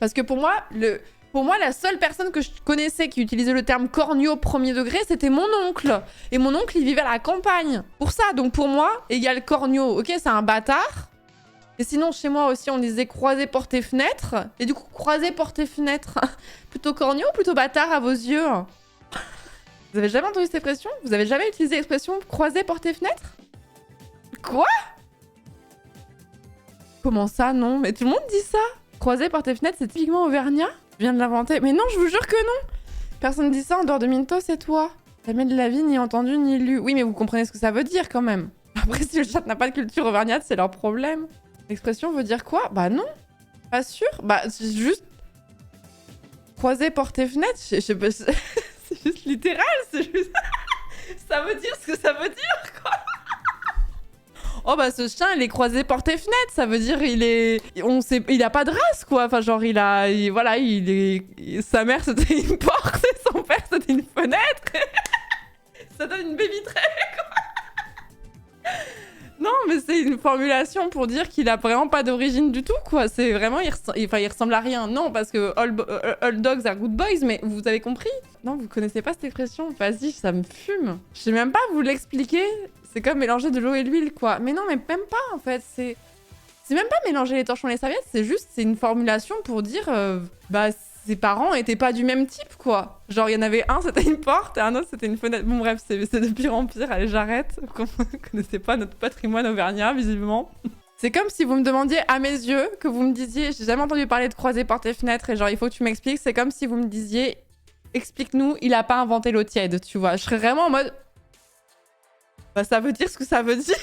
Parce que pour moi, la seule personne que je connaissais qui utilisait le terme corneau premier degré, c'était mon oncle. Et mon oncle, il vivait à la campagne. Pour ça, donc pour moi, égal corneau, ok, c'est un bâtard. Et sinon, chez moi aussi, on disait croiser porte et fenêtre. Et du coup, croiser porte et fenêtre, plutôt corneau ou plutôt bâtard à vos yeux? Vous avez jamais entendu cette expression? Vous avez jamais utilisé l'expression croiser porte et fenêtre? Quoi? Comment ça, non? Mais tout le monde dit ça. Croiser porte et fenêtre, c'est typiquement auvergnat? Je viens de l'inventer. Mais non, je vous jure que non. Personne dit ça en dehors de Minto, c'est toi. Jamais de la vie, ni entendu, ni lu. Oui, mais vous comprenez ce que ça veut dire quand même. Après, si le chat n'a pas de culture auvergnate, c'est leur problème. L'expression veut dire quoi? Bah non. Pas sûr. Bah, c'est juste... Croiser porte et fenêtre, je sais pas... C'est juste littéral, c'est juste... ça veut dire ce que ça veut dire, quoi. Oh bah ce chien il est croisé porte et fenêtre, ça veut dire il a pas de race quoi, enfin genre voilà, sa mère c'était une porte et son père c'était une fenêtre. Ça donne une baie vitrée quoi. Non mais c'est une formulation pour dire qu'il a vraiment pas d'origine du tout quoi, c'est vraiment, il ressemble à rien. Non parce que all dogs are good boys, mais vous avez compris? Non vous connaissez pas cette expression? Vas-y, ça me fume. Je sais même pas vous l'expliquer. C'est comme mélanger de l'eau et l'huile, quoi. Mais non, mais même pas, en fait. C'est même pas mélanger les torchons et les serviettes, c'est une formulation pour dire... bah, ses parents étaient pas du même type, quoi. Genre, il y en avait un, c'était une porte, et un autre, c'était une fenêtre. Bon, bref, c'est de pire en pire. Allez, j'arrête. Vous connaissez pas notre patrimoine auvergnat, visiblement. C'est comme si vous me demandiez, à mes yeux, que vous me disiez... J'ai jamais entendu parler de croiser porte et fenêtre, et genre, il faut que tu m'expliques. C'est comme si vous me disiez... Explique-nous, il a pas inventé l'eau tiède, tu vois. Je serais vraiment en mode... Bah, ça veut dire ce que ça veut dire.